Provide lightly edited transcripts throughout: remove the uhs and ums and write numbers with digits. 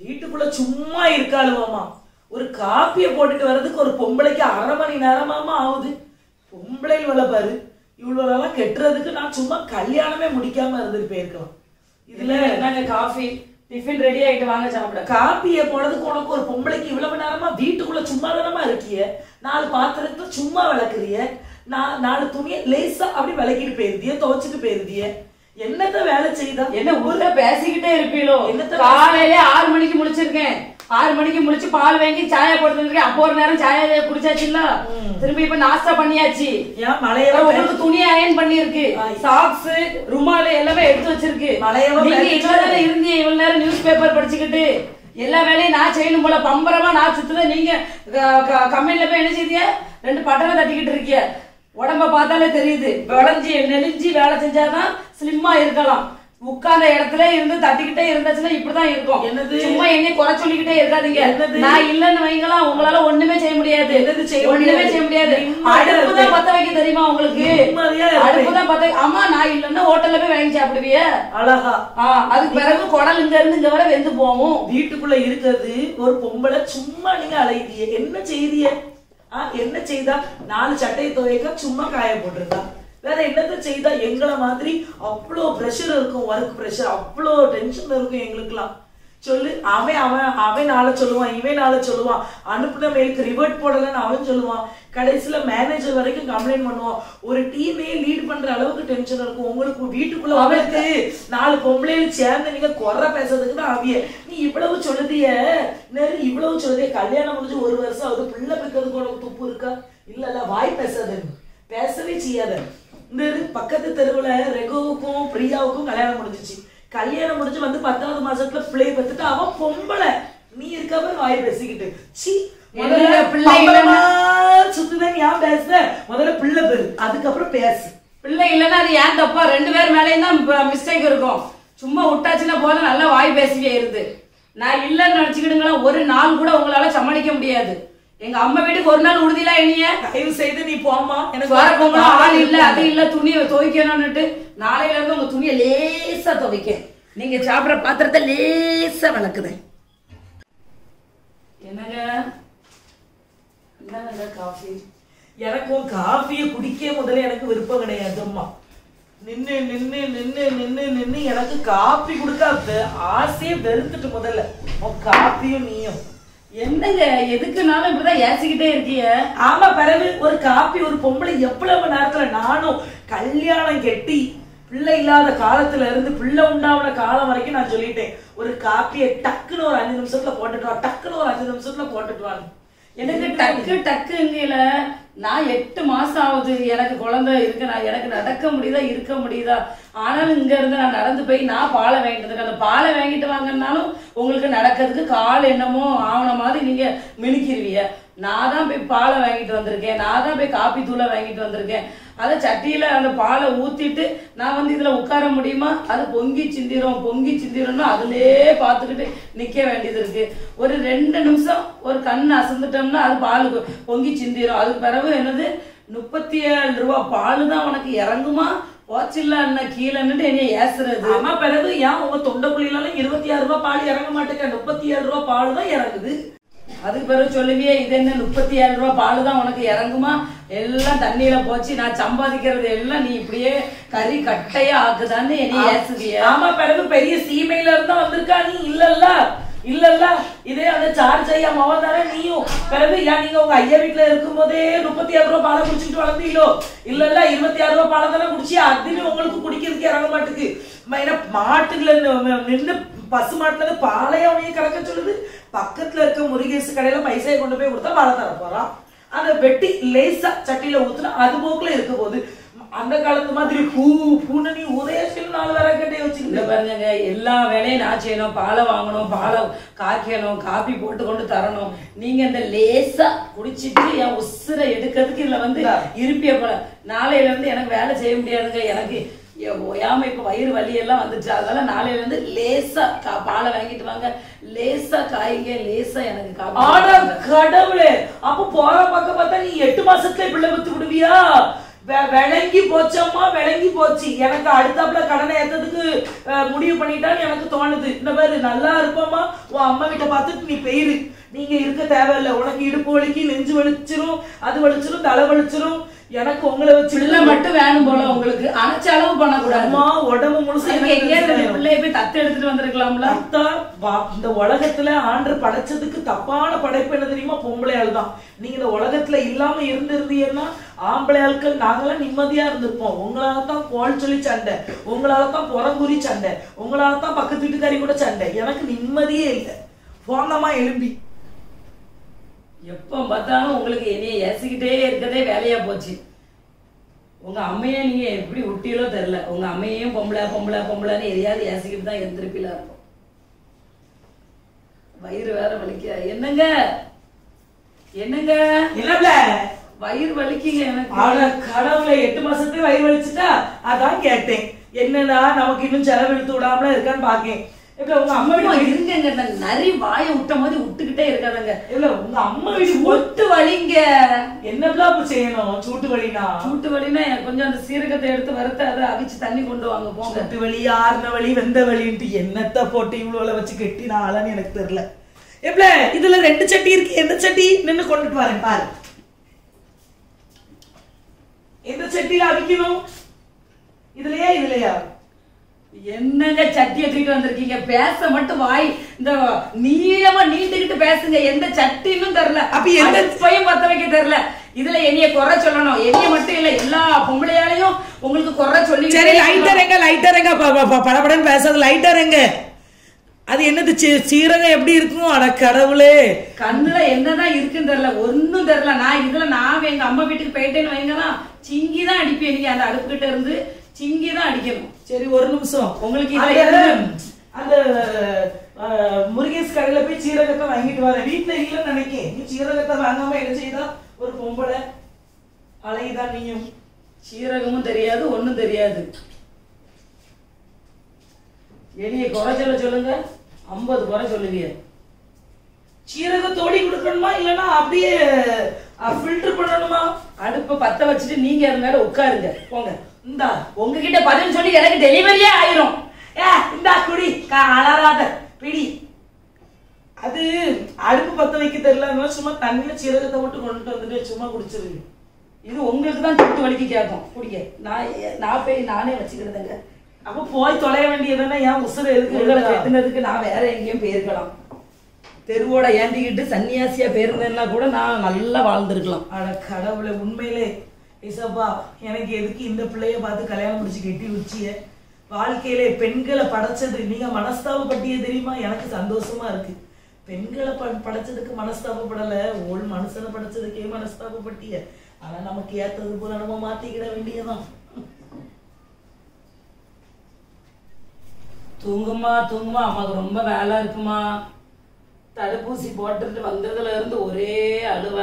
வீட்டுக்குள்ள சும்மா இருக்காளுவாமா. ஒரு காப்பிய போட்டுட்டு வர்றதுக்கு ஒரு பொம்பளைக்கு 1/2 மணி நேரமாமா ஆகுது. பொம்பளை வேலை பாரு. இவ்வளவு கெட்டுறதுக்கு நான் சும்மா கல்யாணமே முடிக்காம இருந்துட்டு போயிருக்கலாம். இதுல நாங்க காஃபி டிஃபன் ரெடி ஆயிட்டு வாங்க சாப்பிட. காப்பிய போடுறதுக்கு உனக்கு ஒரு பொம்பளைக்கு இவ்வளவு நேரமா வீட்டுக்குள்ள சும்மா தானமா இருக்கிய. 4 பாத்திரத்தை சும்மா விளக்குறிய, 4 துணியை லேசா அப்படி விளக்கிட்டு போயிருந்திய, துவைச்சிட்டு போயிருந்திய. என்னத்த வேலை செய்தா? என்ன ஊர்ல பேசிக்கிட்டே இருப்பீங்களோ? காலையில 6 மணிக்கு முடிச்சிருக்கேன். 6 மணிக்கு முடிச்சு பால் வாங்கி சாயா போட்டுருக்கேன். அப்போ ஒரு நேரம் சாயா குடிச்சாச்சு இல்ல, திரும்பி இப்ப நாஸ்டா பண்ணியாச்சு. உங்களுக்கு துணி அயன் பண்ணிருக்கு, சாக்ஸ் ருமால எல்லாமே எடுத்து வச்சிருக்கு. நீங்க இருந்தீங்க இவ்வளவு நேரம் நியூஸ் பேப்பர் படிச்சுக்கிட்டு எல்லா வேலையும் நான் செய்யணும் போல பம்பரமா நான் சுத்துத. நீங்க கம்பெனில போய் என்ன செய்ய 2 பட்டனை தட்டிக்கிட்டு இருக்கிய. உடம்ப பார்த்தாலே தெரியுது. விளைஞ்சி நெலிஞ்சி வேலை செஞ்சாதான் ஸ்லிம்மா இருக்கலாம். உட்கார்ந்த இடத்துல இருந்து தட்டிக்கிட்டே இருந்தாச்சுன்னா இப்படிதான் இருக்கும். சும்மா என்னைய குறை சொல்லிக்கிட்டே இருக்காதீங்க. நான் இல்லன்னு வைங்களா, உங்களால ஒண்ணுமே செய்ய முடியாது. ஒண்ணுமே செய்ய முடியாது. அடுப்புதான் பத்த வைக்க தெரியுமா உங்களுக்கு? அடுப்புதான் பத்த. ஆமா, நான் இல்லன்னா ஹோட்டல்ல போய் வாங்கி சாப்பிடுவிய அழகா. அதுக்கு பிறகு குடல் இங்க இருந்து இங்க வர வெந்து போவோம். வீட்டுக்குள்ள இருக்கிறது ஒரு பொம்பளை சும்மா நீங்க அலைதிய. என்ன செய்திய? என்ன செய்தா? 4 சட்டையை துவைக்க சும்மா காய போட்டிருக்கா. வேற என்னத்த செய்தா? எங்களை மாதிரி அவ்வளோ ப்ரெஷர் இருக்கும், ஒர்க் ப்ரெஷர், அவ்வளோ டென்ஷன் இருக்கும் எங்களுக்குலாம். சொல்லு. அவன் நாளை சொல்லுவான், இவன் நாளை சொல்லுவான், அனுப்புன மெயிலுக்கு ரிவர்ட் போடலன்னு அவன் சொல்லுவான். கடைசியில மேனேஜர் வரைக்கும் கம்ப்ளைண்ட் பண்ணுவான். ஒரு டீமே லீட் பண்ற அளவுக்கு டென்ஷன் இருக்கும் உங்களுக்கு. வீட்டுக்குள்ள அவளுக்கு 4 பொம்பளைகள் சேர்ந்து நீங்க குறை பேசுறதுக்கு தான் ஆவிய. நீ இவ்வளவு சொல்லுதிய, இவ்வளவு சொல்லுதிய. கல்யாணம் முடிஞ்சு 1 வருஷம் ஆகுது. பிள்ளை பெற்றதுக்கு உனக்கு துப்பு இருக்கா? இல்ல வாய் பேசாத, பேசவே செய்யாத. இந்த பக்கத்து தெருவுல ரெகுவுக்கும் பிரியாவுக்கும் கல்யாணம் முடிஞ்சிச்சு. கல்யாணம் முடிஞ்சு வந்து 10வது மாசத்துல பிள்ளை பெற்றுட்டு அவன் பொம்பளை. நீ இருக்காம வாய் பேசிக்கிட்டு சுத்துதான். ஏன் பேசுற? முதல்ல பிள்ளை பெரு, அதுக்கப்புறம் பேசு. பிள்ளை இல்லைன்னா அது ஏன் தப்பா? 2 பேர் மேலேயும் தான் மிஸ்டேக் இருக்கும். சும்மா விட்டாச்சுன்னா போல நல்லா வாய் பேசியே இருந்து. நான் இல்லைன்னு நினைச்சுக்கிடுங்களா, ஒரு நாள் கூட உங்களால சமாளிக்க முடியாது. எங்க அம்மா வீட்டுக்கு ஒரு நாள் உறுதியெல்லாம் என்னைய தயவு செய்து நீ போமா. எனக்கு ஆள் இல்ல, அது இல்ல, துணியை துவைக்கணும்னுட்டு. நாளையில இருந்து உங்க துணியை லேசா துவைக்க, நீங்க சாப்பிடுற பாத்திரத்தை லேசா விளக்குதேன். என்னங்க என்னங்க காஃபி? எனக்கும் காஃபியை குடிக்க முதல்ல எனக்கு விருப்பம் கிடையாது. அம்மா நின்னு நின்னு நின்னு நின்னு நின்னு எனக்கு காஃபி கொடுக்க ஆசையே வெறுத்துட்டு முதல்ல காஃபியும் நீயும். என்னங்க எதுக்குனாலும் இப்படிதான் ஏசிக்கிட்டே இருக்கிய? ஆமா, பிறகு ஒரு காப்பி ஒரு பொம்பளை எவ்வளவு நேரத்துல. நானும் கல்யாணம் கெட்டி பிள்ளை இல்லாத காலத்துல இருந்து பிள்ளை உண்டான காலம் வரைக்கும் நான் சொல்லிட்டேன், ஒரு காப்பியை டக்குன்னு ஒரு 5 நிமிஷத்துல போட்டுட்டு வா, டக்குன்னு ஒரு 5 நிமிஷத்துல போட்டுட்டு வாங்க. எனக்கு டக்குங்கல நான் 8 மாசம் ஆகுது எனக்கு குழந்தை இருக்கு. நான் எனக்கு நடக்க முடியுதா, இருக்க முடியுதா? ஆனாலும் இங்க இருந்து நான் நடந்து போய் நான் பாலை வாங்கிட்டு இருக்கேன். அந்த பாலை வாங்கிட்டு வாங்கினாலும் உங்களுக்கு நடக்கிறதுக்கு கால் என்னமோ ஆவண மாதிரி நீங்க மினுக்கிருவீங்க. நான் தான் போய் பாலை வாங்கிட்டு வந்திருக்கேன், நான் தான் போய் காப்பி தூளை வாங்கிட்டு வந்திருக்கேன். அதை சட்டியில அந்த பாலை ஊத்திட்டு நான் வந்து இதுல உட்கார முடியுமா? அது பொங்கி சிந்திரும் அதுலயே பார்த்துக்கிட்டு நிக்க வேண்டியது இருக்கு. ஒரு 2 நிமிஷம் ஒரு கண் அசந்துட்டோம்னா அது பால் பொங்கி சிந்திரும். அதுக்கு பிறகு என்னது 37 ரூபா பால் தான் உனக்கு இறங்குமா? போச்சில்ல அண்ணன் கீழே என்ன ஏசுறது? ஆமா, பிறகு ஏன் உங்க தொண்டைக்குள்ளாலும் 26 ரூபாய் பால் இறங்க மாட்டேங்க, 37 ரூபாய் பால் தான் இறங்குது. அதுக்கு பிறகு சொல்லுவியே இது என்ன 37 ரூபாய் பால் தான் உனக்கு இறங்குமா? எல்லாம் தண்ணியில போச்சு, நான் சம்பாதிக்கிறது எல்லாம் நீ இப்படியே கறி கட்டையா ஆக்குதான்னு என்ன ஏசுவிய? ஆமா, பிறகு பெரிய சீமையில இருந்தா வந்திருக்கா நீ. இல்லல்ல இதே அந்த சார்ஜ் ஐயா மவன் தானே நீயும். பிறகு ஏன் நீங்க உங்க ஐயா வீட்டுல இருக்கும் போதே 37 ரூபாய் பாலை குடிச்சுட்டு வளர்ந்தீங்களோ? இல்ல 26 ரூபாய் பாலை தானே குடிச்சு. அதுவே உங்களுக்கு குடிக்கிறதுக்கு இறங்க மாட்டுக்கு. மாட்டுல நின்று பசு மாட்டுல இருந்து பாலையா உனைய கறக்க சொல்லுது. பக்கத்துல இருக்க முருகேசு கடையில பைசாயை கொண்டு போய் கொடுத்தா பாலை தர போறான். அதை வெட்டி லேசா சட்டியில ஊத்துனா அது போக்குல இருக்க போது. அந்த காலத்து மாதிரி பூன்னு நீ உதயத்தில் 4 வேற கட்டே வச்சுக்கிட்டு பாருங்க. எல்லா வேலையும் நான் செய்யணும், பாலை வாங்கணும், பாலை காய்க்கணும், காப்பி போட்டு கொண்டு தரணும். நீங்க இந்த லேசா குடிச்சிட்டு என் உசுரை எடுக்கிறதுக்கு இதுல வந்து இருப்பிய போல. நாளையில இருந்து எனக்கு வேலை செய்ய முடியாதுங்க. எனக்கு ஓயாம இப்ப வயிறு வலி எல்லாம் வந்துச்சு. அதனால நாளையில இருந்து லேசா பாலை வாங்கிட்டு வாங்க, லேசா காய்ங்க, லேசா எனக்கு கடவுளே. அப்ப போற பக்கம் பார்த்தா நீ 8 மாசத்துல பிள்ளை பெத்து விடுவியா? விளங்கி போச்சம்மா, விளங்கி போச்சு. எனக்கு அடுத்தாப்புல கடனை ஏத்ததுக்கு முடிவு பண்ணிட்டான்னு எனக்கு தோணுது. இந்த மாதிரி நல்லா இருப்போமா, உன் அம்மா கிட்ட பார்த்துட்டு நீ பெயிரு, நீங்க இருக்க தேவையில்லை, உனக்கு இடுப்பு வலிக்கு, நெஞ்சு வலிச்சிரும், அது வலிச்சிரும், தலை வலிச்சிரும், எனக்கு உங்களை வச்சு மட்டும் வேணும் போல உங்களுக்கு. அணைச்ச அளவு பண்ணக்கூடாது. உடம்பு முழுசு பிள்ளைய போய் தத்து எடுத்துட்டு வந்திருக்கலாம்ல. இந்த உலகத்துல ஆண்டு படைச்சதுக்கு தப்பான படைப்பு என்ன தெரியுமா? பொம்பளையாள் தான். நீங்க இந்த உலகத்துல இல்லாம இருந்திருந்தீங்கன்னா ஆம்பளை ஆட்கள் நாங்களாம் நிம்மதியா இருந்திருப்போம். உங்களாலதான் கோல் சொல்லி சண்டை, உங்களாலதான் புறங்குறி சண்டை, உங்களாலதான் பக்கத்து வீட்டுக்காரி கூட சண்டை. எனக்கு நிம்மதியே இல்லை. போனமா எழும்பி எப்ப பார்த்தாலும் உங்களுக்கு என்னைய ஏசிக்கிட்டே இருக்கதே வேலையா போச்சு. உங்க அம்மையே நீங்க எப்படி விட்டீங்களோ தெரியல. உங்க அம்மையையும் பொம்பளை பொம்பளை பொம்பளைன்னு எதையாவது ஏசிக்கிட்டு தான் இருந்திருப்பீங்களா இருக்கும். வயிறு வேற வலிக்க. என்னங்க என்னங்க என்னப்ல வயிறு வலிக்குங்க எனக்கு. கடவுளை 8 மாசத்துக்கு வயிறு வலிச்சுட்டா அதான் கேட்டேன். என்னன்னா நமக்கு இன்னும் செலவு எடுத்து விடாமல இருக்கான்னு பாக்கேன். உங்க அம்மா இருங்க, நரி வாய விட்ட மாதிரி விட்டுக்கிட்டே இருக்காதங்க. உங்க அம்மா வீடு ஒட்டு வலிங்க. என்னெல்லாம் செய்யணும்? சூட்டு வலினா கொஞ்சம் அந்த சீரகத்தை எடுத்து வறுத்து அதை அவிச்சு தண்ணி கொண்டு வாங்க போங்க. சூட்டு வலி, ஆறுன வலி, வெந்த வலின்ட்டு என்னத்த போட்டு இவ்வளவு வச்சு கெட்டி நாளான்னு எனக்கு தெரியல. எப்பல இதுல 2 சட்டி இருக்கு. எந்த சட்டி நின்னு கொண்டுட்டு வரேன் பாரு. எந்த சட்டியில அவிக்கணும்? இதுலயா? என்னங்க சட்டியை தூக்கிட்டு வந்திருக்கீங்க? பேச மட்டும் வாய் இந்த நீளமா நீண்டுகிட்டு பேசுங்க. எந்த சட்டின்னு தெரியல, அப்ப எந்த பையன் பத்த வைக்க தெரியல. இதுல என்னைய குறை சொல்லணும். என்னைய மட்டும் இல்ல, எல்லா பொம்பளையாலையும் உங்களுக்கு குறை சொல்லி. சரி, லைட்டருங்க படபடன்னு பேசாத. லைட்டருங்க. அது என்னது சீரகம் எப்படி இருக்கும்? அட கடவுளே, கண்ணுல என்னதான் இருக்குன்னு தெரியல, ஒன்னும் தெரியல. நான் எங்க அம்மா வீட்டுக்கு போயிட்டேன்னு வைங்கதான் சிங்கிதான் அடிப்பேன். நீங்க அந்த அடுப்பு கிட்ட இருந்து சிங்கிதான் அடிக்கணும். சரி, ஒரு நிமிஷம். உங்களுக்கு அந்த முருகேஷ் கடையில போய் சீரகத்தை வாங்கிட்டு வரேன். வீட்டுல இல்லன்னு நினைக்கேன். நீ சீரகத்தை வாங்காம என்ன செய்தா? ஒரு பொம்பளை அலையுதான். நீயும் சீரகமும் தெரியாது, ஒன்னும் தெரியாது. எளிய குறை சொல்லுங்க. 50 குறை சொல்லுவீங்க. சீரகத்தோடி கொடுக்கணுமா இல்லன்னா அப்படியே ஃபில்டர் பண்ணணுமா? அடுப்ப பத்த வச்சுட்டு நீங்க அது மேல உட்காருங்க போங்க. இந்தா உங்ககிட்ட பதில் சொல்லி எனக்கு டெலிவரியே ஆயிரும். இந்தா குடி, அலறாத பிடி. அது அடுப்பு பத்த வைக்க தெரியல, சும்மா தண்ணியில சீரகத்தை மட்டும் கொண்டுட்டு வந்துட்டு சும்மா குடிச்சிருக்கு. இது உங்களுக்கு தான் சுட்டு வலிக்கு கேட்கும் குடிக்க. நான் போய் நானே வச்சுக்கிறதுங்க. அப்ப போய் தொலைய வேண்டியதுன்னா ஏன் உசுர எதுக்கு நான் வேற எங்கேயும் போயிருக்கலாம். தெருவோட ஏந்திக்கிட்டு சன்னியாசியா போயிருந்தேன்னா கூட நான் நல்லா வாழ்ந்துருக்கலாம். அட கடவுளை, உண்மையிலே இசப்பா எனக்கு எதுக்கு இந்த பிள்ளைய பார்த்து கல்யாணம் முடிச்சு கெட்டி வச்சிய? வாழ்க்கையிலே பெண்களை படைச்சது நீங்க மனஸ்தாபப்பட்டிய தெரியுமா? எனக்கு சந்தோஷமா இருக்கு. பெண்களை படைச்சதுக்கு மனஸ்தாபப்படல, ஓல் மனுஷனை படைச்சதுக்கே மனஸ்தாபப்பட்டிய. ஆனா நமக்கு ஏத்தது போல நம்ம மாத்திக்கிட வேண்டியதான். தூங்குமா அம்மாக்கு ரொம்ப வேலை இருக்குமா. தடுப்பூசி போட்டுட்டு வந்ததுல இருந்து ஒரே அழுவ.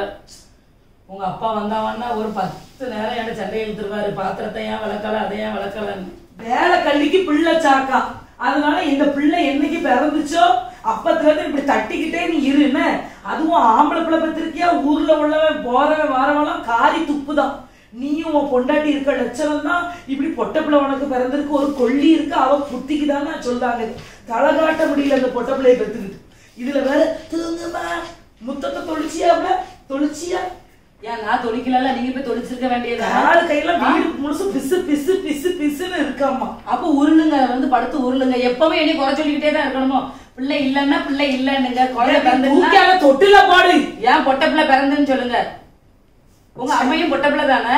உங்க அப்பா வந்தாவன்னா ஒரு 10 நேரம் என்ன சண்டை இழுத்துருவாரு. பாத்திரத்தை ஏன் விளக்கல, அதை ஏன் விளக்கலன்னு. வேலை கல்விக்கு பிள்ளை சாக்கா. அதனால இந்த பிள்ளை என்னைக்கு பிறந்துச்சோ அப்பத்துல இருந்து இப்படி தட்டிக்கிட்டே நீ இருன்னு. அதுவும் ஆம்பளை பிள்ளை பத்திருக்கியா? ஊர்ல உள்ளவன் போறவன் வாரவெல்லாம் காரி துப்புதான். நீயும் உன் பொண்டாட்டி இருக்க லட்சணம் தான். இப்படி பொட்ட பிள்ளை உனக்கு பிறந்திருக்கு, ஒரு கொல்லி இருக்கு, அவ புத்திக்குதான்னு சொல்றாங்க. தலை காட்ட முடியல அந்த பொட்ட பிள்ளைய பெற்றுக்கிட்டு. இதுல வேற தூங்குமா முத்தத்தை தொளிச்சியா? ஏன் நான் தொளிக்கல, நீங்க போய் தொளிச்சிருக்க வேண்டியது. ஆளு கையில வீடு முழுசு பிசு பிசு பிசு பிசுன்னு இருக்காமா. அப்ப உருளுங்க, வந்து படுத்து உருளுங்க. எப்பவுமே என்னை குறை சொல்லிக்கிட்டே தான் இருக்கணுமோ? பிள்ளை இல்லன்னா பிள்ளை இல்லன்னுங்க. குழந்தை பிறந்து தொட்டுல பாடு. ஏன் பொட்ட பிள்ளை பிறந்துன்னு சொல்லுங்க. உங்க அம்மையும் பொட்ட பிள்ளை தானே.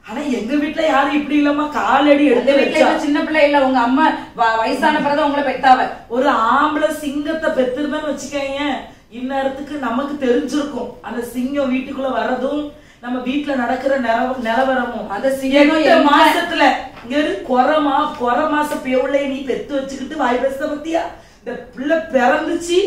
ஆனா எங்க வீட்டுல யாரும் இப்படி இல்லம்மா. காலடி எடுத்து சின்ன பிள்ளை இல்ல, உங்க அம்மா வயசான பிறகு உங்களை பெத்தாவ. ஒரு ஆம்பளை சிங்கத்தை பெத்திருந்தேன்னு வச்சுக்கோங்க, இந்நேரத்துக்கு நமக்கு தெரிஞ்சிருக்கும் அந்த சிங்கம் வீட்டுக்குள்ள வர்றதும் நம்ம வீட்டுல நடக்கிற நிலவரமும். அந்த 8 மாசத்துல குறை மாச பிள்ளை நீ பெத்து வச்சுக்கிட்டு வாய் பேச பத்தியா? இந்த பிள்ளை பிறந்துச்சு,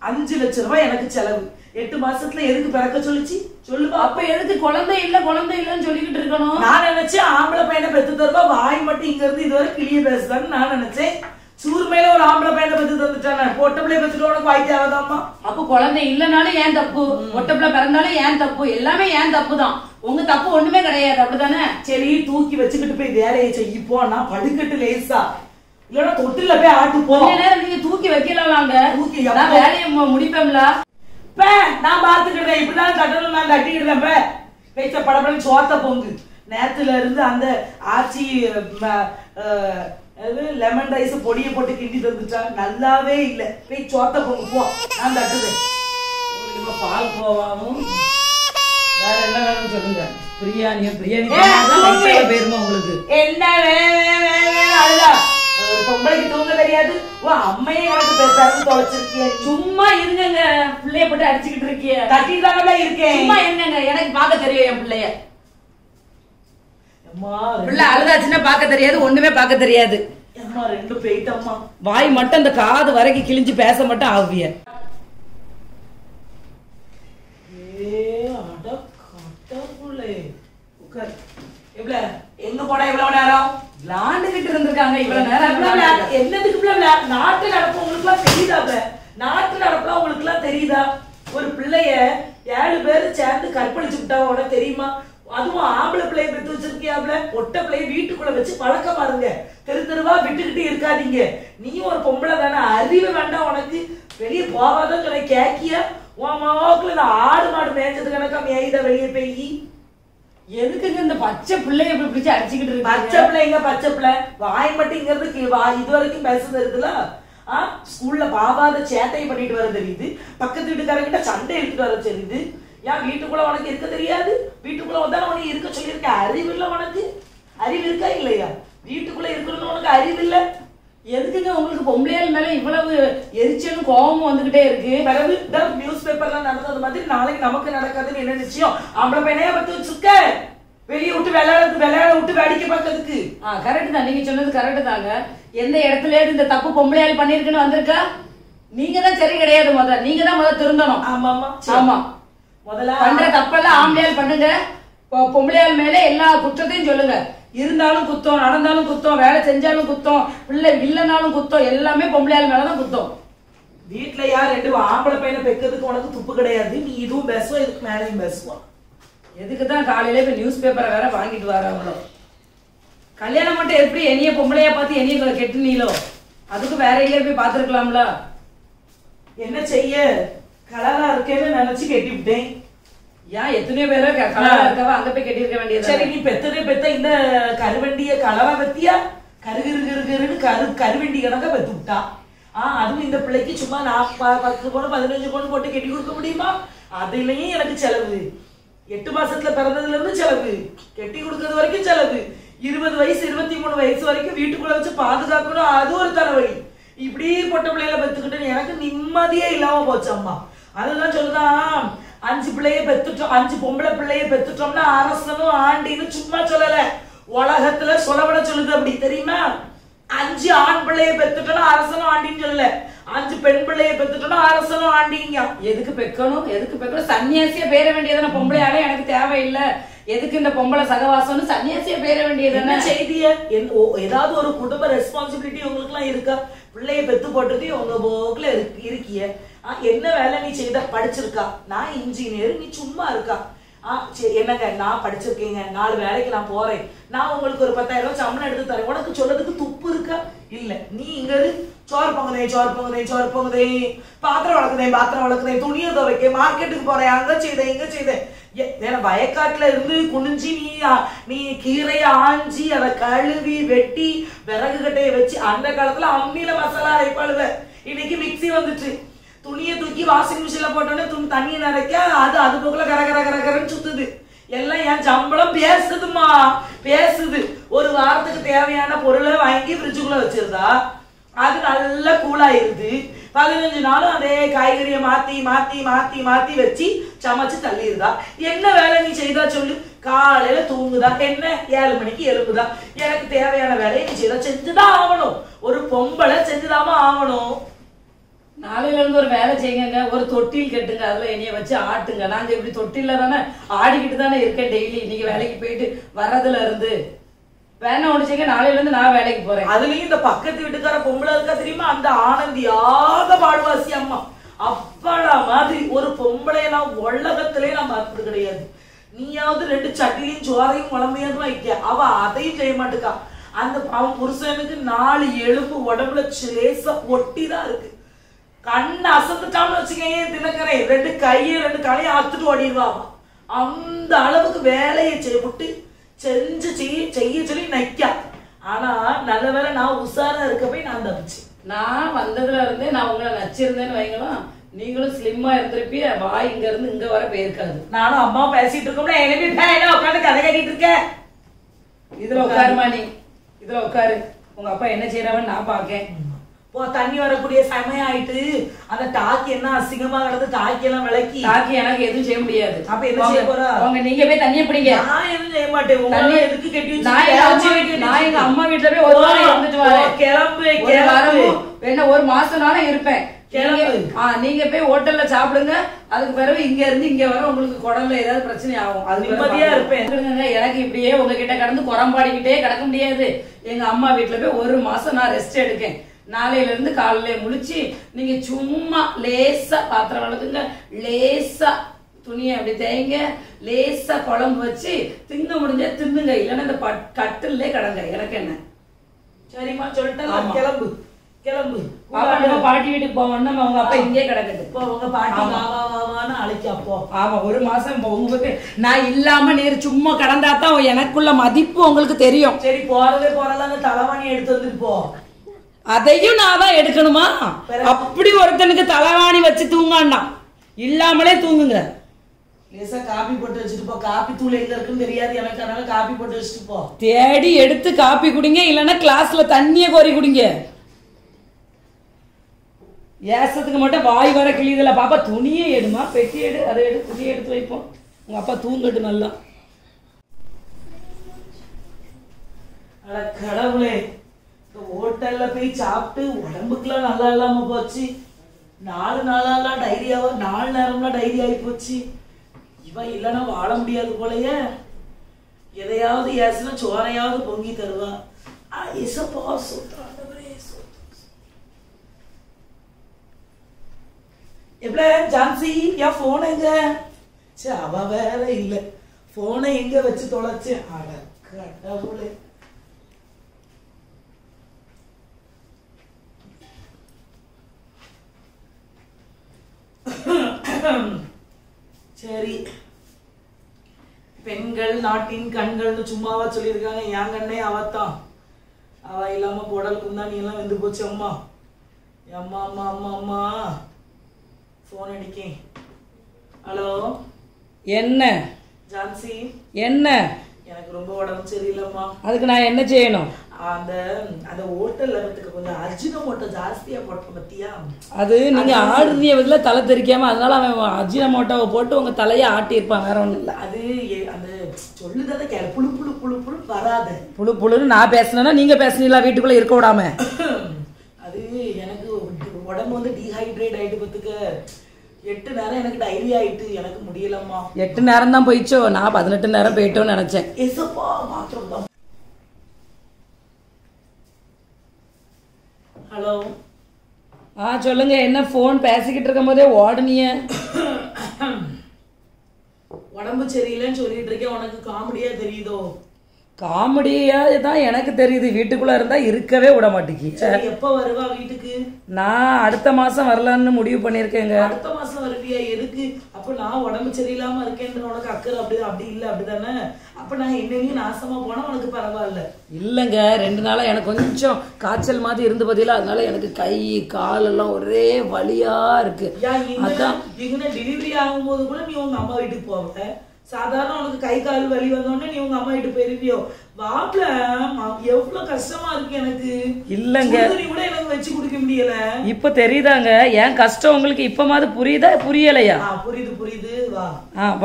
5 லட்சம் ரூபாய் எனக்கு செலவு. 8 மாசத்துல எதுக்கு பிறக்க சொல்லிச்சு சொல்லுவா? அப்ப எதுக்கு குழந்தை இல்லன்னு சொல்லிக்கிட்டு இருக்கணும்? நான் நினைச்சேன் ஆம்பளை பையனை பெத்து தருவா, வாய் மட்டும் இங்க இருந்து இதுவரை கிளிய பேசுதான்னு நான் நினைச்சேன். சூர்மையில ஒரு ஆம்பளை பையனை பத்தி தந்துட்டானே, பொட்ட பிள்ளைய பத்திட்டு உனக்கு வாய் தேவைதாம்மா? அப்ப குழந்தை இல்லனாலும் ஏன் தப்பு, ஒட்ட பிள்ளை பிறந்தாலும் ஏன் தப்பு, எல்லாமே ஏன் தப்பு தான். உங்க தப்பு ஒண்ணுமே கிடையாது, அப்படித்தானே? சரி, தூக்கி வச்சுக்கிட்டு போய் வேலையை செய்யப்போ, நான் படுக்கட்டு லேசா, இல்லன்னா தொட்டில போய் ஆட்டு போ. நேரம் நீங்க தூக்கி வைக்கலாங்க, தூக்கி வேலையை முடிப்பேன்ல. நான் பாத்துக்கிட்டேன், இப்படிதான் கட்டணும், நான் கட்டிக்கிட்டேன். வைத்த படப்படம் சோத்த பொங்கு நேரத்துல இருந்து அந்த ஆச்சி லெமன் ரைஸ் பொடியை போட்டு கிண்டி தந்துட்டா, நல்லாவே இல்ல. போய் சோத்த பொங்கு போ, நான் தட்டுவேன். பால் போவாமும் வேற என்ன வேணும்னு சொல்லுங்க. பிரியாணி பேருமா உங்களுக்கு என்ன அதுதான். பொம்பளைக்கு தூங்க தெரியாது, அம்மையே எனக்கு பெருசாக தொலைச்சிருக்கிய. சும்மா இருங்க, பிள்ளைய போட்டு அடிச்சுக்கிட்டு இருக்கிய. கட்டிதானே இருக்கேன். சும்மா இருங்க, எனக்கு பார்க்க தெரியும் என் பிள்ளைய. பிள்ளை அழுதாச்சுன்னா பார்க்க தெரியாது, ஒண்ணுமே பார்க்க தெரியாது. அம்மா ரெண்டு போயிட்டம்மா. வாய் மட்டும் அந்த காது வரைக்கும் கிழிஞ்சு பேச மட்டும் ஆவிய. எங்க போனா இவ்வளவு நேரம் விளாண்டுகிட்டு இருந்திருக்காங்க. இவ்வளவு நேரம் என்னதுக்கு நாட்டு நடப்பு உங்களுக்கு எல்லாம் தெரியுதா? நாட்டு நடப்புலாம் உங்களுக்கு எல்லாம் தெரியுதா? ஒரு பிள்ளைய 7 பேரு சேர்ந்து கற்பழிச்சு விட்டாவோட தெரியுமா? அதுவும் ஆம்பளை பிள்ளைய பெற்று வச்சிருக்கியாப்ல, ஒட்ட பிள்ளைய வீட்டுக்குள்ள வச்சு பழக்கம் பாருங்க. தெரு தெருவா விட்டுக்கிட்டு இருக்காதீங்க. நீ ஒரு பொம்பளை தானே, அறிவு வேண்டாம் உனக்கு? வெளியே போகாதான் சொன்ன கேக்கியா? உன் மாவுக்குள்ள இந்த ஆடு மாடு மேய்ச்சது கணக்கா மேய்தா வெளியே போய்? எதுக்குங்க இந்த பச்சை பிள்ளைய பிடிச்சி அடிச்சுக்கிட்டு இருக்கு? பச்சை பிள்ளைங்க பச்சை பிள்ளை வாய் மட்டுங்கிறது இது வரைக்கும் பேச தெரியுதுல. ஸ்கூல்ல பாபாத சேட்டை பண்ணிட்டு வர தெரியுது, பக்கத்து வீட்டுக்காரங்கிட்ட சண்டை எடுத்துட்டு வர தெரியுது. ஏன் வீட்டுக்குள்ள உனக்கு இருக்க தெரியாது? வீட்டுக்குள்ள வந்தா உனக்கு இருக்க சொல்லியிருக்க அறிவு இல்ல உனக்கு? அறிவு இருக்கா இல்லையா? வீட்டுக்குள்ள இருக்கணும்னு உனக்கு அறிவு இல்ல. எதுக்குங்க உங்களுக்கு பொம்பளையால் மேல இவ்வளவு எரிச்சலும் கோபமும் வந்துகிட்டே இருக்கு? பிறகு நியூஸ் பேப்பர்ல நடந்தது மாதிரி நாளைக்கு நமக்கு நடக்காதுன்னு என்ன நிச்சயம்? ஆம்பளை பையனையா பத்தி வச்சுக்க, வெளியே விட்டு விளையாட விட்டு வேடிக்கை பார்க்கறதுக்கு. கரெக்ட் தான், நீங்க சொன்னது கரெக்ட் தாங்க. எந்த இடத்துல இந்த தப்பு பொம்பளையால் பண்ணிருக்குன்னு வந்திருக்கா? நீங்க தான் சரி கிடையாது, நீங்க தான் முதல்ல திருந்தணும். ஆமா ஆமா, முதல்ல பண்ற தப்பெல்லாம் ஆம்பளையால் பண்ணுங்க, பொம்பளையால் மேல எல்லா குற்றத்தையும் சொல்லுங்க. இருந்தாலும் குத்தம், நடந்தாலும் குத்தம், வேலை செஞ்சாலும் குத்தம், பிள்ளை இல்லைனாலும் குத்தம், எல்லாமே பொம்பளையால் மேலதான் குத்தம். வீட்டுல யார் 2 ஆம்பளை பையனை பெக்கிறதுக்கு உனக்கு துப்பு கிடையாது. நீ இதுவும் பேசுவோம், இதுக்கு மேலையும் பேசுவான். எதுக்குதான் காலையில இப்ப நியூஸ் பேப்பரை வேற வாங்கிட்டு வராங்களோ? கல்யாணம் மட்டும் எப்படி என்னைய பொம்பளையா பார்த்து என்னைய கெட்டுனீங்களோ, அதுக்கு வேற எங்கேயும் போய் பாத்துருக்கலாம்ல. என்ன செய்ய, கலரா இருக்கேன்னு நினைச்சு கெட்டிவிட்டேன். ஏன் எத்தனையோ பேர கலரா இருக்கவா அங்க போய் கெட்டிருக்க வேண்டியது. சரி, நீ பெத்த இந்த கருவண்டிய கலரா பத்தியா? கருகிருன்னு கருவண்டி கணக்க பெத்து விட்டா. அதுவும் இந்த பிள்ளைக்கு சும்மா 10 பவுன் 15 பவுன் போட்டு கெட்டி கொடுக்க முடியுமா? அதுலயும் எனக்கு செலவு. 8 மாசத்துல பிறந்ததுல இருந்து செலவு, கெட்டி கொடுக்கறது வரைக்கும் செலவு. 20 வயசு 23 வயசு வரைக்கும் வீட்டுக்குள்ள வச்சு பாதுகாக்கணும், அது ஒரு தலைவலி. இப்படி பொட்ட பிள்ளைகளை பெத்துக்கிட்டு எனக்கு நிம்மதியே இல்லாம போச்சு அம்மா. அதுதான் சொல்லுதான், 5 பிள்ளைய பெத்துட்டோம், 5 பொம்பளை பிள்ளைய பெத்துட்டோம்னா அரசனும் ஆண்டின்னு சும்மா சொல்லல, உலகத்துல சொல்லவிட சொல்லுது. அப்படி தெரியுமா? 5 ஆண் பிள்ளைய பெத்துட்டோம்னா அரசனும் ஆண்டின்னு சொல்லல, 5 பெண் பிள்ளைய பெத்துட்டோம்னா அரசனும் ஆண்டிங்க. எதுக்கு பெக்கணும், எதுக்கு பெக்கணும்? சன்னியாசியா பேர வேண்டியதான, பொம்பளையாலே எனக்கு தேவையில்லை. எதுக்கு இந்த பொம்பளை சகவாசம்னு சன்னியாசியா பேர வேண்டியதான செய்திய? ஏதாவது ஒரு குடும்ப ரெஸ்பான்சிபிலிட்டி உங்களுக்கு எல்லாம் இருக்கா? பிள்ளைய பெத்து போட்டுட்டு உங்க போக்குல இருக்கிய. என்ன வேலை நீ செய்த? படிச்சிருக்கா? நான் இன்ஜினியர், நீ சும்மா இருக்கா? என்னங்க நான் படிச்சிருக்கேங்க, 4 வேலைக்கு நான் போறேன், நான் உங்களுக்கு ஒரு 10,000 ரூபாய் சம்பளம் எடுத்து தரேன், உனக்கு சொல்றதுக்கு துப்பு இருக்கா? இல்ல. நீ இங்க சோறு பொங்குதே, பாத்திரம் வளர்க்குதே, துணியை துவைக்க, மார்க்கெட்டுக்கு போறேன், அங்க செய்தேன் இங்க செய்தேன். வயக்காட்டுல இருந்து குனிஞ்சி நீ கீரைய ஆஞ்சி அதை கழுவி வெட்டி விறகு கட்டைய வச்சு, அந்த காலத்துல அம்மியில மசாலா அரைப்பாளுவ, இன்னைக்கு மிக்சி வந்துட்டு. துணியை தூக்கி வாஷிங் மிஷின்ல போட்டோன்னே தண்ணியை நிறைக்க அது போக்குல கரகரன்னு சுத்துது. எல்லாம் என் சம்பளம் பேசுதுமா, பேசுது. ஒரு வாரத்துக்கு தேவையான பொருளை வாங்கி ஃப்ரிட்ஜுக்குள்ள வச்சிருந்தா அது நல்லா கூலாயிருது. 15 நாளும் அதே காய்கறியை மாத்தி வச்சு சமைச்சு தள்ளிடுதா. என்ன வேலை நீ செய்தா சொல்லு? காலையில தூங்குதா, என்ன 7 மணிக்கு எழுப்புதா. எனக்கு தேவையான வேலையை நீ செய்தா, செஞ்சுதான் ஆகணும். ஒரு பொம்பளை செஞ்சுதாம ஆகணும். நாளையில இருந்து ஒரு வேலை செய்யுங்க, ஒரு தொட்டில் கட்டுங்க, அதுல என்னைய வச்சு ஆட்டுங்க. நாங்க இப்படி தொட்டில தானே ஆடிக்கிட்டு தானே இருக்கேன் டெய்லி. நீங்க வேலைக்கு போயிட்டு வர்றதுல இருந்து வேணா ஒடிச்சுங்க, நாளையில இருந்து நான் வேலைக்கு போறேன். அதுலயும் இந்த பக்கத்து வீட்டுக்கார பொம்பளை இருக்கா தெரியுமா, அந்த ஆனந்தியாக பாடுவாசி அம்மா. அப்படா மாதிரி ஒரு பொம்பளையெல்லாம் உலகத்திலே நான் பார்த்தது கிடையாது. நீயாவது 2 சட்டிலையும் சோறையும் குழம்பையும் வைக்க, அவ அதையும் செய்ய மாட்டுக்கா. அந்த அவன் புருஷனுக்கு 4 எலும்பு உடம்புல லேசா ஒட்டிதான் இருக்கு. கண்ணு அசந்துட்டான்னு வச்சுக்கேன் தினக்கரேன் 2 கையை 2 காலையும் அத்துட்டு ஓடிடுவா. அந்த அளவுக்கு வேலையை செய்யப்பட்டு செஞ்சு செய்ய சொல்லி நைக்கா. ஆனா நல்ல வேலை நான் உஷாரா இருக்க போய் நான் தப்பிச்சேன். நான் வந்ததுல இருந்தே நான் உங்களை நச்சிருந்தேன்னு வைங்களா, நீங்களும் ஸ்லிம்மா இருந்திருப்பிய. வாய் இங்க இருந்து இங்க வர போயிருக்காது. நானும் அம்மா பேசிட்டு இருக்கோம்னா எழுப்பி உட்காந்து கதை கட்டிட்டு இருக்கேன். இதுல உட்காருமா, நீ இதுல உட்காரு. உங்க அப்பா என்ன செய்யறவன்னு நான் பாக்கேன். தண்ணி வரக்கூடிய சமயம் ஆயிட்டு அந்த டாக்கி என்ன அசிங்கமா கிடந்து டாக்கி எல்லாம் விளக்கி. டாக்கி எனக்கு எதுவும் செய்ய முடியாது. அப்ப என்ன செய்ய போறா? நீங்க போய் தண்ணியை பிடிங்க. நான் எதுவும் செய்ய மாட்டேன். தண்ணி எதுக்கு கட்டி நான் எங்க அம்மா வீட்டுல போய் ஒரு வாரம் இருந்துட்டு வரேன். கிளம்பு வேணா 1 மாசம்னாலும் இருப்பேன். நீங்க போய் ஹோட்டல்ல சாப்பிடுங்க. அதுக்கு பிறகு இங்க இருந்து இங்க வர உங்களுக்கு குடல்ல ஏதாவது பிரச்சனை ஆகும். அது நிம்மதியா இருப்பேன். எனக்கு இப்படியே உங்ககிட்ட கடந்து குறம்பாடிக்கிட்டே கிடக்க முடியாது. எங்க அம்மா வீட்டுல போய் 1 மாசம் நான் ரெஸ்ட் எடுக்கேன். நாளையில இருந்து காலையில முழிச்சு நீங்க சும்மா லேசா பாத்திரம் வளர்க்குங்க, லேசா துணியை அப்படி தேய்ங்க, லேசா குழம்பு வச்சு திங்க முடிஞ்ச தின்னுங்க. இல்லைன்னா இந்த கட்டிலே கடங்க. எனக்கு என்ன? சரிம்மா சொல்லிட்டேன். கிளம்பு கிளம்பு. பாட்டி வீட்டுக்கு போவோம்னா உங்க அப்பா இங்கே கிடக்கட்டு. உங்க பாட்டி வாவான்னு அழைக்கப்போ. ஆமா 1 மாசம் உங்களுக்கு நான் இல்லாம நீர் சும்மா கடந்தாதான் எனக்குள்ள மதிப்பு உங்களுக்கு தெரியும். சரி போறதே போறலாம் தலைவாணி எடுத்து வந்துட்டு போ. அதையும் நான் தான் எடுக்கணுமா? அப்படி ஒருத்தனுக்கு தலைவாணி வச்சு தூங்காண்டா, இல்லாமலே தூங்குங்க. லேசா காபி போட்டு வச்சுட்டு போ. காபி தூள் எங்க இருக்குன்னு தெரியாது எனக்கு, அதனால காபி போட்டு வச்சுட்டு போ. தேடி எடுத்து காப்பி குடிங்க, இல்லைன்னா கிளாஸ்ல தண்ணிய கோரி குடிங்க. ஏசத்துக்கு மட்டும் வாய் வர கிளியதில்ல. பாப்பா துணியை எடுமா, பெட்டி எடு, அதை எடுத்து துணியை எடுத்து வைப்போம். உங்க அப்பா தூங்கட்டு நல்லா. அட கடவுளே, ஹோட்டல்ல போய் சாப்பிட்டு உடம்புக்குலாம் நல்லா இல்லாம போச்சு. 4 நாளாலாம் டைரியாவா, 4 நேரம்லாம் டைரி ஆகி போச்சு. இவன் இல்லைன்னா வாழ முடியாது போலயே. எதையாவது ஏசுனா சோறையாவது பொங்கி தருவா. எப்படி ஜான்சி என் போன எங்க? அவ வேற இல்ல, போனை எங்க வச்சு தொலைச்சு. அட கடவுளே. சரி, பெண்கள் நாட்டின் கண்கள்னு சும்மாவா சொல்லியிருக்காங்க. என் கண்ணே அவத்தான். அவ இல்லாம குடல் குந்தா நீ எல்லாம் வெந்து போச்சு. அம்மா அம்மா அம்மா அம்மா அம்மா போன் அடிக்கேன். ஹலோ, என்ன ஜான்சி? என்ன? எனக்கு ரொம்ப உடம்பு சரியில்லைம்மா. அதுக்கு நான் என்ன செய்யணும்? அந்த ஹோட்டல்ல கொஞ்சம் அஜினமோட்டோ ஜாஸ்தியா போட்ட பத்தியா? அது நீங்க ஆடுறிய விதத்துல தலை தெரிக்காம, அதனால அவன் அஜினமோட்டோவை போட்டு உங்க தலையை ஆட்டி இருப்பான், வேற ஒண்ணும் இல்ல. அது அந்த சொல்லுறத கேளு. புழு புழு புழு புழு வராத. புழு புழுன்னு நான் பேசினேன்னா நீங்க பேசுனீங்களா வீட்டுக்குள்ள இருக்க விடாம? அது எனக்கு உடம்பு வந்து டீஹைட்ரேட் ஆயிட்டு பத்துக்க. 8 நேரம் எனக்கு டைரி ஆயிட்டு எனக்கு முடியலம்மா. 8 நேரம் தான் போயிச்சோ? நான் 18 நேரம் போயிட்டோன்னு நினைச்சேன். எசப்பா மாத்திரம் தான். ஹலோ, சொல்லுங்க. என்ன போன் பேசிக்கிட்டு இருக்கும் போதே ஓடுனிய? உடம்பு சரியில்லைன்னு சொல்லிட்டு இருக்கேன். உனக்கு காமெடியா தெரியுதோ? காமெடியா தான் எனக்கு தெரியுது. வீட்டுக்குள்ள இருந்தா இருக்கவே விட மாட்டேங்க. எப்ப வருவா வீட்டுக்கு? நான் அடுத்த மாசம் வரலான்னு முடிவு பண்ணிருக்கேங்க. அடுத்த மாசம் வருவியா? எதுக்கு? அப்ப நான் உடம்பு சரியில்லாம இருக்கேன்ற உனக்கு அக்கறை அப்படி இல்ல, அப்படிதானே? அப்ப நான் என்னையும் நாசமா போனா உனக்கு பரவாயில்ல. இல்லங்க, 2 நாளா எனக்கு கொஞ்சம் காய்ச்சல் மாதிரி இருந்து பதிலா, அதனால எனக்கு கை கால் எல்லாம் ஒரே வலியா இருக்கு. அதான் டெலிவரி ஆகும் போது கூட நீ உங்க அம்மா வீட்டுக்கு போவ. சாதாரண உனக்கு கை கால் வலி வந்தோடனே நீ உங்க அம்மா வீட்டு போயிருப்பியோ? வாப்ல எவ்வளவு கஷ்டமா இருக்கு எனக்கு. இல்லங்க, கூட எனக்கு வச்சு குடிக்க முடியல. இப்ப தெரியுதாங்க என் கஷ்டம் உங்களுக்கு? இப்ப மாதிரி புரியுதா புரியலையா? புரியுது புரியுது.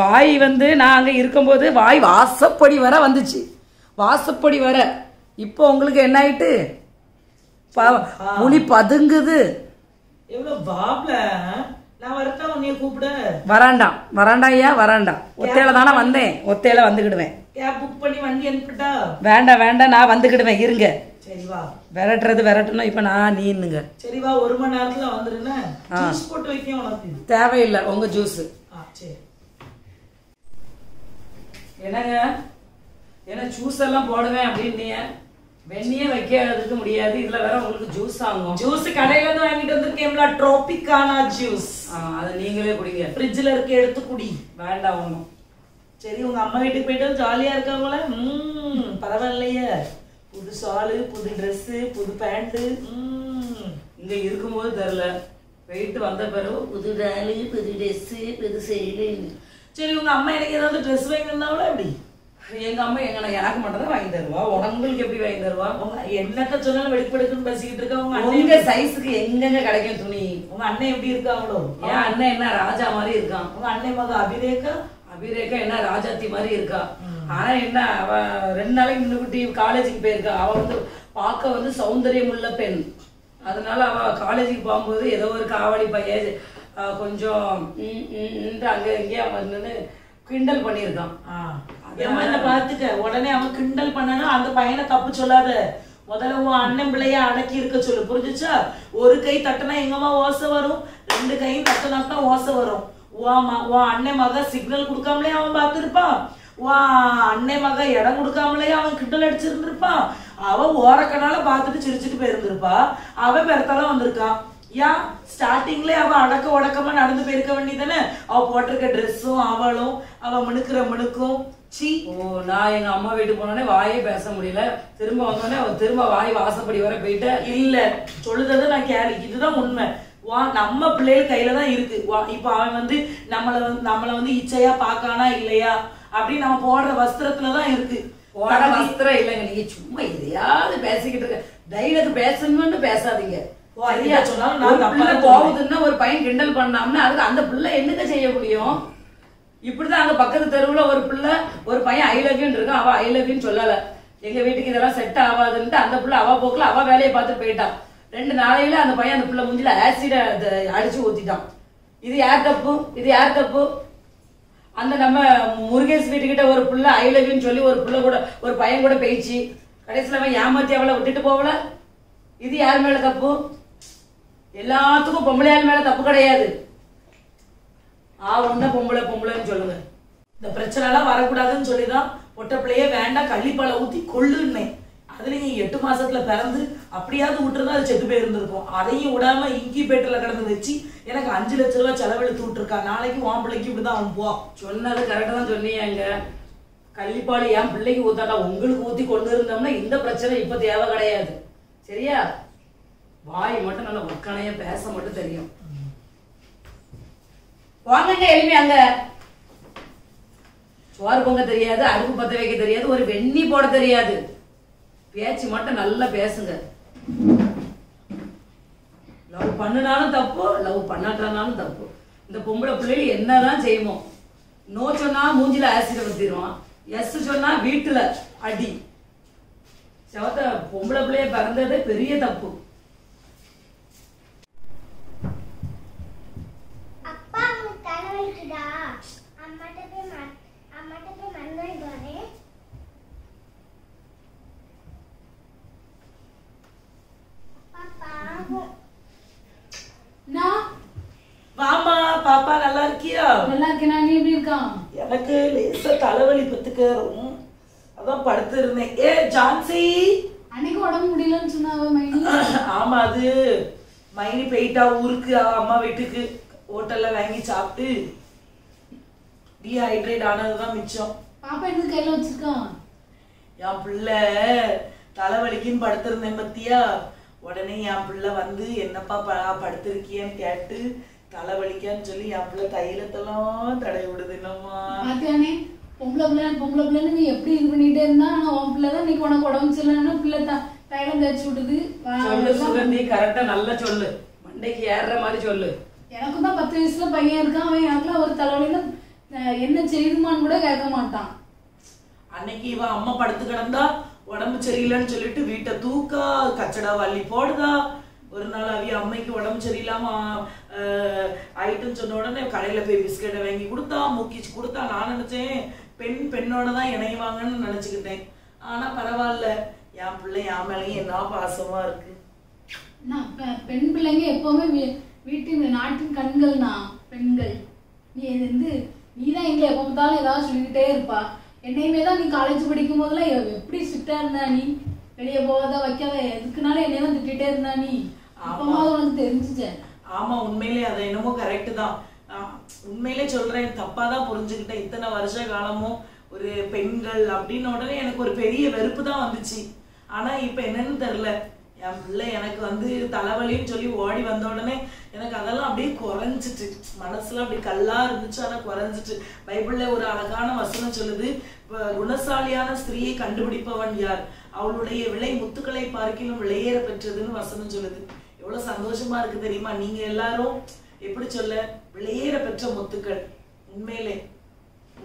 வாய் வந்து நான் அங்க இருக்கும்போது வாய் வாசப்படி வர வந்துச்சு. வாசப்படி வர இப்போ உங்களுக்கு என்ன ஆயிட்டு? மொழி பதுங்குது. எவ்வளவு பாப்ல நான் வரட்டா? மாமியை கூப்பிட வராண்டாயா வராண்டா. ஒத்தையில தானே வந்தேன், ஒத்தையில வந்துக்கிடுவேன். கேப் புக் பண்ணி வண்டி அனுப்பிட்டா? வேண்டாம் நான் வந்துக்கிடுவேன், இருங்க. சரி வா. விரட்டணும் இப்ப நான் நீனுங்க. சரி வா, 1 மணி நேரத்துல வந்துருன்னு ஜூஸ் போட்டு வைக்க உனக்கு தேவையில்லை உங்க ஜூஸ். சரி. என்னங்க ஏன்னா ஜூஸ் எல்லாம் போடுவேன் அப்படின்னு வெண்ணியே வைக்கிறதுக்கு முடியாது, இதுல வேற உங்களுக்கு ஜூஸ் ஆகும். ஜூஸ் கடையில இருந்து வாங்கிட்டு வந்திருக்கேன்ல, ட்ரோபிகானா ஜூஸ். அதை நீங்களே குடிங்க, ஃப்ரிட்ஜ்ல இருக்க எடுத்து குடி. வேண்டாம் ஒண்ணும். சரி, உங்க அம்மா வீட்டுக்கு போயிட்டு ஜாலியா இருக்காங்களே? பரவாயில்லையே. புது ஷாலு, புது ட்ரெஸ், புது பேண்ட். இங்க இருக்கும்போது தெரியல, போயிட்டு வந்த பிறகு புது டாலு, புது ட்ரெஸ், புது செயலு. சரி, உங்க அம்மா எனக்கு ஏதாவது ட்ரெஸ் வாங்கி தந்தாங்களா எப்படி? எங்க அம்மா எனக்கு மட்டும் தான் வாங்கி தருவா, உங்களுக்கு எப்படி வாங்கி தருவா? என்னத்த சொன்னாலும் வெடிப்படுக்குன்னு பேசிக்கிட்டு இருக்கா. உங்க சைஸுக்கு எங்கெங்க கிடைக்கும் துணி? உங்க அண்ணன் எப்படி இருக்காங்களோ? என் அண்ணன் என்ன ராஜா மாதிரி இருக்கான். உங்க அண்ணன் மக அபிரேகா என்ன ராஜாத்தி மாதிரி இருக்கா. ஆனா என்ன, அவ 2 நாளைக்கு முன்னுக்குட்டி காலேஜுக்கு போயிருக்கா. அவ பார்க்க சௌந்தரியம் உள்ள பெண். அதனால அவ காலேஜுக்கு போகும்போது ஏதோ ஒரு காவடி பையன் கொஞ்சம் அங்க இங்கே வந்து கிண்டல் பண்ணியிருக்கான். என்ன பார்த்துக்க, உடனே அவன் கிண்டல் பண்ணனா அந்த பையனை தப்பு சொல்லாத. முதல்ல உன் அண்ணன் பிள்ளைய அடக்கி இருக்க சொல்லு, புரிஞ்சுச்சா? ஒரு கை தட்டினா எங்கம்மா ஓசை வரும், 2 கையும் தட்டினா ஓசை வரும். உன் அண்ணன் மக சிக்னல் கொடுக்காமலே அவன் பார்த்துருப்பான். உன் அண்ணன் மக இடம் கொடுக்காமலே அவன் கிண்டல் அடிச்சிருந்திருப்பான். அவன் ஓரக்கனால பார்த்துட்டு சிரிச்சுட்டு போயிருந்திருப்பா. அவன் பெருத்தாலும் வந்திருக்கான். ஏன் ஸ்டார்டிங்ல அவ அடக்க உடக்கமா நடந்து போயிருக்க வேண்டியதானே? அவ போட்டிருக்க ட்ரெஸ்ஸும் அவளும் அவ மினுக்கிற மினுக்கும். நான் எங்க அம்மா வீட்டுக்கு போனோடனே வாயே பேச முடியல. திரும்ப வந்தோடனே திரும்ப வாய் வாசப்படி வர போயிட்டு இல்ல சொல்லுறத நான் கேள்வி, இதுதான் உண்மை. நம்ம பிள்ளைகள் கையில தான் இருக்கு. இப்ப அவன் நம்மள இச்சையா பாக்கானா இல்லையா அப்படின்னு நம்ம போடுற வஸ்திரத்துலதான் இருக்கு. போடுற வஸ்திரம் இல்லைங்க, நீங்க சும்மா எதையாவது பேசிக்கிட்டு இருக்க. டைலாக் பேசணும்னு பேசாதீங்க. போகுதுன்னா ஒரு பையன் கிண்டல் பண்ணாம்னா அதுக்கு அந்த பிள்ளை என்னங்க செய்ய முடியும்? இப்படிதான் அங்க பக்கத்து தெருவுல ஒரு பையன் ஐ லவ் யூ இருக்கான். அவ ஐ லவ் யூன்னு சொல்லல. எங்க வீட்டுக்கு இதெல்லாம் செட் ஆகாதுன்ட்டு அந்த பிள்ளை அவ போக்குல அவ வேலையை பார்த்து போயிட்டான். 2 நாளையில அந்த பையன் அந்த பிள்ளை மூஞ்சில ஆசிட அடிச்சு ஊத்திட்டான். இது யார் தப்பு? அந்த நம்ம முருகேஷ் வீட்டுக்கிட்ட ஒரு பிள்ளை ஐ லவ் யூன்னு சொல்லி ஒரு பையன் கூட பேச்சு கடைசியில அவன் ஏமாத்தி அவளை விட்டுட்டு போகல. இது யார் மேல தப்பு? எல்லாத்துக்கும் பொம்பளையால் மேல தப்பு கிடையாது. ஒண்ணு பொம்பளைன்னு சொல்லுங்க. இந்த பிரச்சனை எல்லாம் வரக்கூடாதுன்னு சொல்லிதான் பொட்ட பிள்ளைய வேண்டாம் கள்ளிப்பாலை ஊத்தி கொள்ளுன்னேன். அதுல நீ 8 மாசத்துல பிறந்து அப்படியாவது விட்டுருந்தா அது செத்து போயிருந்திருக்கும். அதையும் விடாம இன்கிபேட்டர்ல கிடந்து வச்சு எனக்கு 5 லட்சம் ரூபாய் செலவெழுத்து விட்டுருக்கா. நாளைக்கு உன் பிள்ளைக்கு இப்படிதான் அவன் போ. சொன்னது கரெக்டா தான் சொன்னீங்க. கள்ளிப்பாடு என் பிள்ளைக்கு ஊத்தாட்டா உங்களுக்கு ஊத்தி கொண்டு இருந்தோம்னா இந்த பிரச்சனை இப்ப தேவை கிடையாது. சரியா? வாய் மட்டும் நல்லா ஒக்கனையா பேச மட்டும் தெரியும். வாங்க எளிமையாங்க. சோறு பொங்க தெரியாது, அடுப்பு பத்த வைக்க தெரியாது, ஒரு வெண்ணி போட தெரியாது. பேச்சு மட்டும் நல்லா பேசுங்க. லவ் பண்ணினாலும் தப்பு, லவ் பண்ணாட்டாலும் தப்பு. இந்த பொம்பளை பிள்ளைகள் என்னதான் செய்யுமோ? நோ சொன்னா மூஞ்சில ஆசிட் ஊத்திடுவான், எஸ் சொன்னா வீட்டுல அடி. செவத்த பொம்பளை பிள்ளைய பிறந்ததே பெரிய தப்பு. வாமா பாப்பா, நல்லா இருக்கியா? நல்லா இருக்கேன். நீ எப்படி இருக்கான்? எனக்கு லேசா தலைவலி பத்துக்கரும், அதான் படுத்து இருந்தேன். ஜான்சி அன்னைக்கு உடம்பு முடியலன்னு சொன்னாவ மைனி. ஆமா, அது மைனி போயிட்டா ஊருக்கு, அம்மா வீட்டுக்கு. ஹோட்டல்ல வாங்கி சாப்பிட்டு டீஹைட்ரேட் ஆனதுதான் மிச்சம். பாப்பா என்ன கையில வச்சிருக்கான்? என் பிள்ளை தலைவலிக்குன்னு படுத்திருந்தேன் பத்தியா. உடனே என் பிள்ளை என்னப்பா படுத்திருக்கியன்னு கேட்டு தலைவலிக்கான்னு சொல்லி என் பிள்ளை தைலத்தெல்லாம் தடை விடுது. என்னம்மா பொம்பளை பிள்ளைன்னு நீ எப்படி இது பண்ணிட்டே இருந்தா, ஆனா உன் பிள்ளைதான் இன்னைக்கு உனக்கு உடம்பு சரியில்லைன்னா பிள்ளை தைலம் தேய்ச்சி விடுது. சுகந்தி கரெக்டா நல்லா சொல்லு, மண்டைக்கு ஏறுற மாதிரி சொல்லு. எனக்கும் தான் 10 வயசுல பையன் இருக்கான். அவன் எனக்குலாம் ஒரு தலைவலியில என்ன செய்யுமான்னு கூட கேட்க மாட்டான். அன்னைக்கு இவன் அம்மா படுத்து கிடந்தா உடம்பு சரியில்லைன்னு சொல்லிட்டு வீட்டை தூக்கா கச்சடா வள்ளி போடுதா. ஒரு நாள் அவிய அம்மைக்கு உடம்பு சரியில்லாம ஆயிட்டுன்னு சொன்ன உடனே கடையில போய் பிஸ்கெட்டை வாங்கி கொடுத்தா முக்கிச்சு கொடுத்தா. நான் நினைச்சேன் பெண்ணோட தான் இணைவாங்கன்னு நினைச்சுக்கிட்டேன். ஆனா பரவாயில்ல, என் பிள்ளை என் மேலேயும் என்ன பாசமா இருக்கு. பெண் பிள்ளைங்க எப்பவுமே வீட்டின் நாட்டின் கண்கள்னா பெண்கள். நீதான் எங்களை எப்ப பார்த்தாலும் ஏதாவது சொல்லிக்கிட்டே இருப்பா. என்னையுமே தான் நீ காலேஜ் படிக்கும் போதெல்லாம் எப்படி ஸ்ட்ரிக்டா இருந்தா, நீ வெளியே போகாத வைக்காத எதுக்குனாலும் என்னையதான் திட்டிகிட்டே இருந்தா. நீ அப்பமா உனக்கு தெரிஞ்சுச்ச. ஆமா, உண்மையிலே அது என்னமோ கரெக்ட் தான். உண்மையிலே சொல்றேன், தப்பாதான் புரிஞ்சுக்கிட்டேன். இத்தனை வருஷ காலமும் ஒரு பெண்கள் அப்படின்னு உடனே எனக்கு ஒரு பெரிய வெறுப்பு தான் வந்துச்சு. ஆனா இப்ப என்னன்னு தெரியல, என் பிள்ளை எனக்கு வந்து தலைவலின்னு சொல்லி ஓடி வந்த உடனே எனக்கு அதெல்லாம் அப்படியே குறைஞ்சிட்டு, மனசுல அப்படி கல்லா இருந்துச்சு, ஆனா குறைஞ்சிட்டு. பைபிள்ல ஒரு அழகான வசனம் சொல்லுது, குணசாலியான ஸ்திரீயை கண்டுபிடிப்பவன் யார், அவளுடைய விலை முத்துக்களை பார்க்கிலும் விலையேற பெற்றதுன்னு வசனம் சொல்லுது. எவ்வளவு சந்தோஷமா இருக்கு தெரியுமா? நீங்க எல்லாரும் எப்படி சொல்ல, விலையேற பெற்ற முத்துக்கள். உண்மையிலே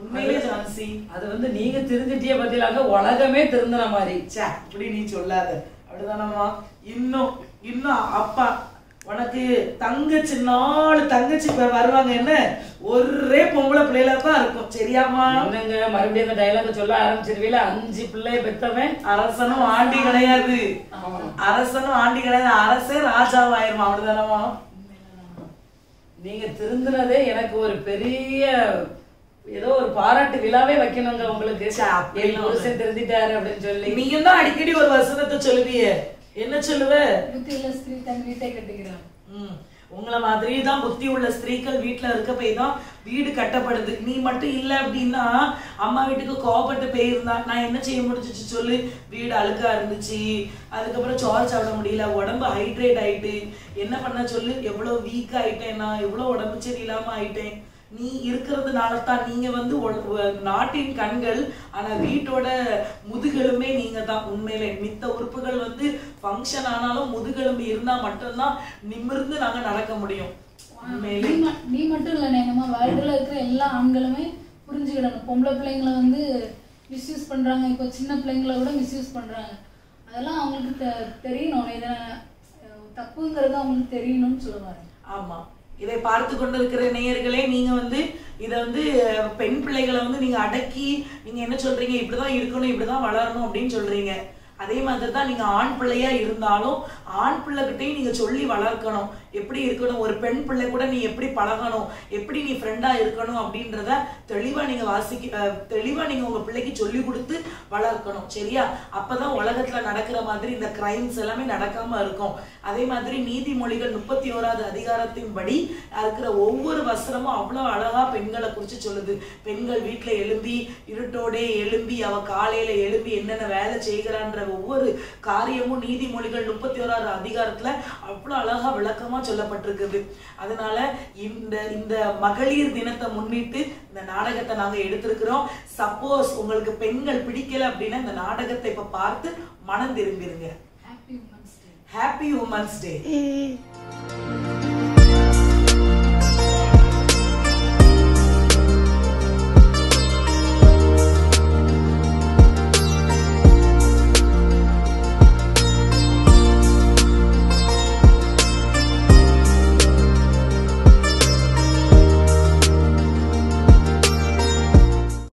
உண்மையிலே ஜான்சி, அது வந்து நீங்க திருந்திட்டிய பத்தியிலாக உலகமே திருந்தின மாதிரி. அப்படி நீ சொல்லாத, அப்படிதானம்மா. இன்னும் இன்னும் அப்பா உனக்கு தங்கச்சி 4 தங்கச்சி வருவாங்க, என்ன ஒரே பொம்பளை பிள்ளைல தான் இருக்கும், சரியாமா? என்னங்க மறுபடியும் அந்த டைலாக சொல்ல ஆரம்பிச்சிருவீல, 5 பிள்ளைய பெத்தவன் அரசனும் ஆண்டி கிடையாது, அரசனும் ஆண்டி கிடையாது, அரசே ராஜாவாயிருமா, அப்படிதானமா? நீங்க திருந்தினதே எனக்கு ஒரு பெரிய ஏதோ ஒரு பாராட்டு விழாவே வைக்கணுங்க உங்களுக்கு. புருஷன் திருந்திட்டாரு அப்படின்னு சொல்லி. நீங்க தான் அடிக்கடி ஒரு வசனத்தை சொல்லுவிய, என்ன சொல்லுவ? புத்தியுள்ள ஸ்திரீ தன் வீட்டை கட்டுகிறான். உங்களை மாதிரி தான் புத்தி உள்ள ஸ்திரீகள் வீட்டுல இருக்க போய் தான் வீடு கட்டப்படுது. நீ மட்டும் இல்ல அப்படின்னா, அம்மா வீட்டுக்கு கோவப்பட்டு போயிருந்தா நான் என்ன செய்ய முடிஞ்சிச்சு சொல்லு? வீடு அழுக்கா இருந்துச்சு, அதுக்கப்புறம் சோறு சாப்பிட முடியல, உடம்பு ஹைட்ரேட் ஆயிட்டு, என்ன பண்ண சொல்லு? எவ்வளவு வீக் ஆயிட்டேன் நான், எவ்வளவு உடம்பு சரியில்லாம ஆயிட்டேன். நீ இருக்கிறதுனால தான். நீங்க வந்து நாட்டின் கண்கள், ஆனா வீட்டோட முதுகெலும்பே நீங்க தான். உண்மையிலே மித்த உறுப்புகள் வந்து ஃபங்க்ஷன் ஆனாலும் முதுகெலும்பு இருந்தா மட்டும்தான் நிமிர்ந்து நாங்க நடக்க முடியும். நீ மட்டும் இல்ல, நம்ம வேர்ல்டுல இருக்கிற எல்லா ஆண்களுமே புரிஞ்சுக்கிடணும். பொம்பளை பிள்ளைங்களை வந்து மிஸ்யூஸ் பண்றாங்க, இப்போ சின்ன பிள்ளைங்களை கூட மிஸ்யூஸ் பண்றாங்க. அதெல்லாம் அவங்களுக்கு தெரியணும், இதை தப்புங்கிறது அவங்களுக்கு தெரியணும்னு சொல்லுவாங்க. ஆமா, இதை பார்த்து கொண்டிருக்கிற நேயர்களே, நீங்க வந்து இதை வந்து பெண் பிள்ளைகளை வந்து நீங்க அடக்கி நீங்க என்ன சொல்றீங்க, இப்படிதான் இருக்கணும், இப்படிதான் வளரணும் அப்படின்னு சொல்றீங்க. அதே மாதிரி தான் நீங்க ஆண் பிள்ளையா இருந்தாலும் ஆண் பிள்ளைகிட்டையும் நீங்க சொல்லி வளர்க்கணும், எப்படி இருக்கணும். ஒரு பெண் பிள்ளை கூட நீ எப்படி பழகணும், எப்படி நீ ஃப்ரெண்டா இருக்கணும் அப்படின்றத தெளிவா நீங்க தெளிவா நீங்க உங்க பிள்ளைக்கு சொல்லி கொடுத்து வளர்க்கணும், சரியா? அப்பதான் உலகத்துல நடக்கிற மாதிரி இந்த கிரைம்ஸ் எல்லாமே நடக்காம இருக்கும். அதே மாதிரி நீதிமொழிகள் 31வது அதிகாரத்தின் படி இருக்கிற ஒவ்வொரு வசனமும் அவ்வளவு அழகா பெண்களை குறிச்சு சொல்லுது. பெண்கள் வீட்டுல எழும்பி இருட்டோடே எழும்பி அவ காலையில எழும்பி என்னென்ன வேலை செய்கிறான்ற ஒவ்வொரு காரியமும் நீதிமொழிகள் 31வது அதிகாரத்துல அவ்வளவு அழகா விளக்கமா சொல்லப்பட்டிருக்குது. அதனால இந்த மகளிர் தினத்தை முன்னிட்டு இந்த நாடகத்தை நாங்க எடுத்திருக்கிறோம். சப்போஸ் உங்களுக்கு பெண்கள் பிடிக்கல அப்படின்னா இந்த நாடகத்தை இப்ப பார்த்து மனம் திரும்பிருங்க. Happy women's day. Happy women's டே.